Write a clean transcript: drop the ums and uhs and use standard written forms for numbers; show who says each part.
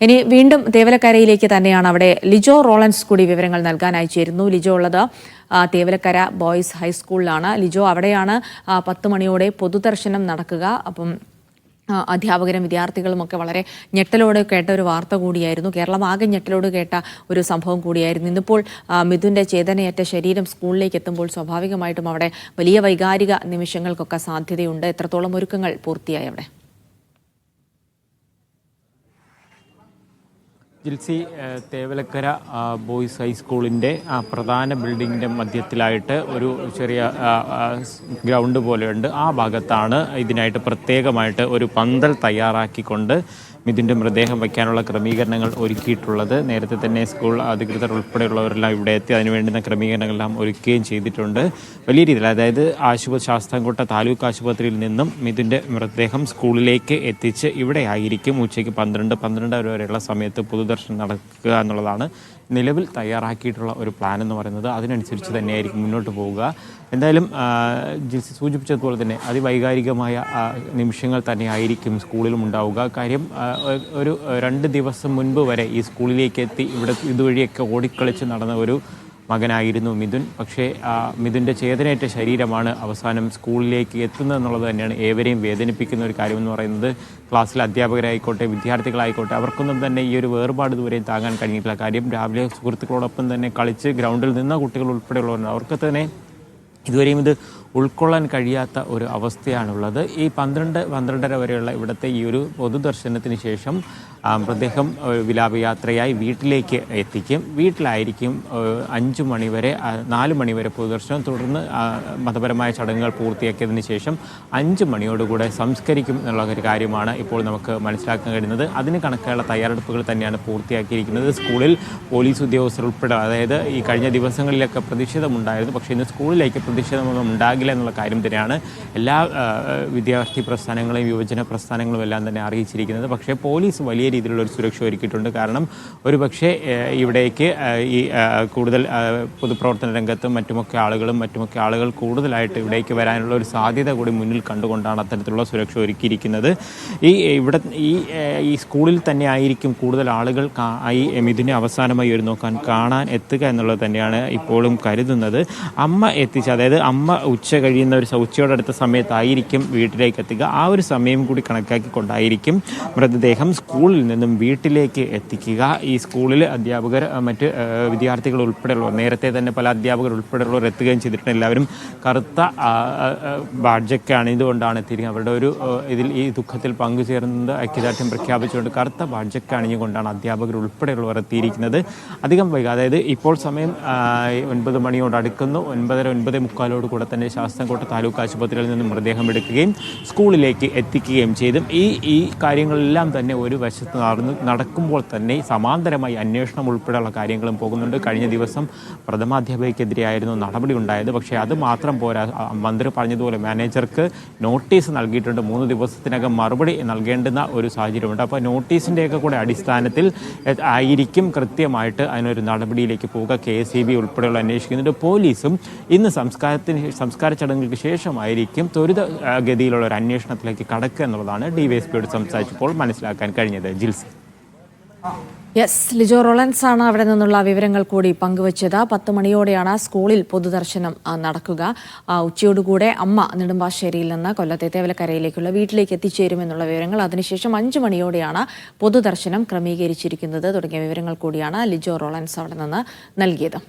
Speaker 1: ഇനി വീണ്ടും തേവലക്കരയിലേക്ക് തന്നെയാണ്. അവിടെ ലിജോ റോളൻസ് കൂടി വിവരങ്ങൾ നൽകാനായി ചേരുന്നു. ലിജോ ഉള്ളത് തേവലക്കര ബോയ്സ് ഹൈസ്കൂളിലാണ്. ലിജോ, അവിടെയാണ് 10 മണിയോടെ പൊതുദർശനം നടക്കുക. അപ്പം അധ്യാപകരും വിദ്യാർത്ഥികളും ഒക്കെ വളരെ ഞെട്ടലോട് കേട്ട ഒരു വാർത്ത കൂടിയായിരുന്നു. കേരളം ആകെ ഞെട്ടലോട് കേട്ട ഒരു സംഭവം കൂടിയായിരുന്നു. ഇന്നിപ്പോൾ മിഥുൻ്റെ ചേതനയേറ്റ ശരീരം സ്കൂളിലേക്ക് എത്തുമ്പോൾ സ്വാഭാവികമായിട്ടും അവിടെ വലിയ വൈകാരിക നിമിഷങ്ങൾക്കൊക്കെ സാധ്യതയുണ്ട്. എത്രത്തോളം ഒരുക്കങ്ങൾ പൂർത്തിയായി അവിടെ?
Speaker 2: ജിൽസി, തേവലക്കര ബോയ്സ് ഹൈസ്കൂളിൻ്റെ പ്രധാന ബിൽഡിങ്ങിൻ്റെ മധ്യത്തിലായിട്ട് ഒരു ചെറിയ ഗ്രൗണ്ട് പോലെയുണ്ട്. ആ ഭാഗത്താണ് ഇതിനായിട്ട് പ്രത്യേകമായിട്ട് ഒരു പന്തൽ തയ്യാറാക്കിക്കൊണ്ട് മിഥുൻ്റെ മൃതദേഹം വയ്ക്കാനുള്ള ക്രമീകരണങ്ങൾ ഒരുക്കിയിട്ടുള്ളത്. നേരത്തെ തന്നെ സ്കൂൾ അധികൃതർ ഉൾപ്പെടെയുള്ളവരെല്ലാം ഇവിടെ എത്തി അതിനുവേണ്ടുന്ന ക്രമീകരണങ്ങളെല്ലാം ഒരുക്കുകയും ചെയ്തിട്ടുണ്ട്. വലിയ രീതിയിൽ, അതായത് ശാസ്താംകോട്ട താലൂക്ക് ആശുപത്രിയിൽ നിന്നും മിഥുൻ്റെ മൃതദേഹം സ്കൂളിലേക്ക് എത്തിച്ച് ഇവിടെ ആയിരിക്കും ഉച്ചയ്ക്ക് 12 വരെയുള്ള സമയത്ത് പൊതുദർശനം നടക്കുക എന്നുള്ളതാണ് നിലവിൽ തയ്യാറാക്കിയിട്ടുള്ള ഒരു പ്ലാൻ എന്ന് പറയുന്നത്. അതിനനുസരിച്ച് തന്നെയായിരിക്കും മുന്നോട്ട് പോവുക. എന്തായാലും ജിൽസി സൂചിപ്പിച്ചതുപോലെ തന്നെ അതിവൈകാരികമായ നിമിഷങ്ങൾ തന്നെയായിരിക്കും സ്കൂളിലും ഉണ്ടാവുക. കാര്യം ഒരു 2 ദിവസം മുൻപ് വരെ ഈ സ്കൂളിലേക്ക് എത്തി ഇവിടെ ഇതുവഴിയൊക്കെ ഓടിക്കളിച്ച് നടന്ന ഒരു മകനായിരുന്നു മിഥുൻ. പക്ഷേ മിഥുൻ്റെ ചേതനയേറ്റ ശരീരമാണ് അവസാനം സ്കൂളിലേക്ക് എത്തുന്നത് എന്നുള്ളത് തന്നെയാണ് ഏവരെയും വേദനിപ്പിക്കുന്ന ഒരു കാര്യമെന്ന് പറയുന്നത്. ക്ലാസ്സിലെ അധ്യാപകരായിക്കോട്ടെ വിദ്യാർത്ഥികളായിക്കോട്ടെ അവർക്കൊന്നും തന്നെ ഈ ഒരു വേർപാട് ഇതുവരെയും താങ്ങാൻ കഴിഞ്ഞിട്ടില്ല. കാര്യം രാവിലെ സുഹൃത്തുക്കളോടൊപ്പം തന്നെ കളിച്ച് ഗ്രൗണ്ടിൽ നിന്ന കുട്ടികൾ ഉൾപ്പെടെയുള്ളവരുണ്ട്. അവർക്ക് തന്നെ ഇതുവരെയും ഇത് ഉൾക്കൊള്ളാൻ കഴിയാത്ത ഒരു അവസ്ഥയാണുള്ളത്. ഈ 12-12:30 വരെയുള്ള ഇവിടുത്തെ ഈ ഒരു പൊതുദർശനത്തിന് ശേഷം മൃതദേഹം വിലാപയാത്രയായി വീട്ടിലേക്ക് എത്തിക്കും. വീട്ടിലായിരിക്കും 5 മണി വരെ 4 മണി വരെ പൊതുദർശനം. തുടർന്ന് മതപരമായ ചടങ്ങുകൾ പൂർത്തിയാക്കിയതിന് ശേഷം 5 മണിയോടുകൂടെ സംസ്കരിക്കും എന്നുള്ള ഒരു കാര്യമാണ് ഇപ്പോൾ നമുക്ക് മനസ്സിലാക്കാൻ കഴിയുന്നത്. അതിന് കണക്കുള്ള തയ്യാറെടുപ്പുകൾ തന്നെയാണ് പൂർത്തിയാക്കിയിരിക്കുന്നത്. സ്കൂളിൽ പോലീസ് ഉദ്യോഗസ്ഥർ ഉൾപ്പെടെ, അതായത് ഈ കഴിഞ്ഞ ദിവസങ്ങളിലൊക്കെ പ്രതിഷേധമുണ്ടായിരുന്നു. പക്ഷേ ഇന്ന് സ്കൂളിലേക്ക് പ്രതിഷേധമൊന്നും ഉണ്ടാകില്ല എന്നുള്ള കാര്യം തന്നെയാണ് എല്ലാ വിദ്യാർത്ഥി പ്രസ്ഥാനങ്ങളെയും യുവജന പ്രസ്ഥാനങ്ങളും എല്ലാം തന്നെ അറിയിച്ചിരിക്കുന്നത്. പക്ഷേ പോലീസ് വലിയ രീതിയിലുള്ള ഒരു സുരക്ഷ ഒരുക്കിയിട്ടുണ്ട്. കാരണം ഒരു പക്ഷേ ഇവിടേക്ക് ഈ കൂടുതൽ പൊതുപ്രവർത്തന രംഗത്തും മറ്റുമൊക്കെ ആളുകൾ കൂടുതലായിട്ട് ഇവിടേക്ക് വരാനുള്ള ഒരു സാധ്യത കൂടി മുന്നിൽ കണ്ടുകൊണ്ടാണ് അത്തരത്തിലുള്ള സുരക്ഷ ഒരുക്കിയിരിക്കുന്നത്. ഈ സ്കൂളിൽ തന്നെ ആയിരിക്കും കൂടുതൽ ആളുകൾ ഈ മിഥുനെ അവസാനമായി ഒരു കാണാൻ എത്തുക എന്നുള്ളത് തന്നെയാണ് ഇപ്പോഴും കരുതുന്നത്. അമ്മ എത്തിച്ച്, അതായത് അമ്മ ഉച്ച കഴിയുന്ന ഉച്ചയോടടുത്ത സമയത്തായിരിക്കും വീട്ടിലേക്ക് എത്തുക. ആ ഒരു സമയം കൂടി കണക്കാക്കിക്കൊണ്ടായിരിക്കും മൃതദേഹം സ്കൂളിൽ നിന്നും വീട്ടിലേക്ക് എത്തിക്കുക. ഈ സ്കൂളിൽ അധ്യാപകർ, മറ്റ് വിദ്യാർത്ഥികൾ ഉൾപ്പെടെയുള്ളവർ, നേരത്തെ തന്നെ പല അധ്യാപകർ ഉൾപ്പെടെയുള്ളവർ എത്തുകയും ചെയ്തിട്ടുണ്ട്. എല്ലാവരും കറുത്ത ബാഡ്ജൊക്കെ അണിഞ്ഞുകൊണ്ടാണ് എത്തിയിരിക്കുന്നത്. അവരുടെ ഒരു ഇതിൽ ഈ ദുഃഖത്തിൽ പങ്കുചേർന്നത് ഐക്യദാർഢ്യം പ്രഖ്യാപിച്ചുകൊണ്ട് കറുത്ത ബാഡ്ജൊക്കെ അണിഞ്ഞുകൊണ്ടാണ് അധ്യാപകർ ഉൾപ്പെടെയുള്ളവർ എത്തിയിരിക്കുന്നത്. അധികം വൈകാതെ, അതായത് ഇപ്പോൾ സമയം 9 മണിയോട് അടുക്കുന്നു. 9:45 കൂടെ തന്നെ ശാസ്താംകോട്ട താലൂക്ക് ആശുപത്രിയിൽ നിന്നും മൃതദേഹം എടുക്കുകയും സ്കൂളിലേക്ക് എത്തിക്കുകയും ചെയ്തു. ഈ കാര്യങ്ങളെല്ലാം തന്നെ ഒരു വശത്ത് നടക്കുമ്പോൾ തന്നെ സമാന്തരമായി അന്വേഷണം ഉൾപ്പെടെയുള്ള കാര്യങ്ങളും പോകുന്നുണ്ട്. കഴിഞ്ഞ ദിവസം പ്രഥമാധ്യാപകർക്കെതിരെയായിരുന്നു നടപടി ഉണ്ടായത്. പക്ഷേ അത് മാത്രം പോരാ. മന്ത്രി പറഞ്ഞതുപോലെ മാനേജർക്ക് നോട്ടീസ് നൽകിയിട്ടുണ്ട്. 3 ദിവസത്തിനകം മറുപടി നൽകേണ്ടുന്ന ഒരു സാഹചര്യമുണ്ട്. അപ്പോൾ നോട്ടീസിൻ്റെയൊക്കെ കൂടെ അടിസ്ഥാനത്തിൽ ആയിരിക്കും കൃത്യമായിട്ട് അതിനൊരു നടപടിയിലേക്ക് പോവുക. KSEB ഉൾപ്പെടെയുള്ള അന്വേഷിക്കുന്നുണ്ട്. പോലീസും ഇന്ന് സംസ്കാര ചടങ്ങുകൾക്ക് ശേഷമായിരിക്കും ത്വരിത ഗതിയിലുള്ള ഒരു അന്വേഷണത്തിലേക്ക് കടക്കുക എന്നുള്ളതാണ് DYSPയോട് സംസാരിച്ചപ്പോൾ മനസ്സിലാക്കാൻ കഴിഞ്ഞത്. ജിൽസി.
Speaker 1: ലിജോ റോളൻസ് ആണ് അവിടെ നിന്നുള്ള വിവരങ്ങൾ കൂടി പങ്കുവച്ചത്. 10 മണിയോടെയാണ് സ്കൂളിൽ പൊതുദർശനം നടക്കുക. ഉച്ചയോടുകൂടെ അമ്മ നെടുമ്പാശ്ശേരിയിൽ നിന്ന് കൊല്ലത്തെ തേവലക്കരയിലേക്കുള്ള വീട്ടിലേക്ക് എത്തിച്ചേരുമെന്നുള്ള വിവരങ്ങൾ. അതിനുശേഷം 5 മണിയോടെയാണ് പൊതുദർശനം ക്രമീകരിച്ചിരിക്കുന്നത്. തുടങ്ങിയ വിവരങ്ങൾ കൂടിയാണ് ലിജോ റോളൻസ് അവിടെ നിന്ന് നൽകിയത്.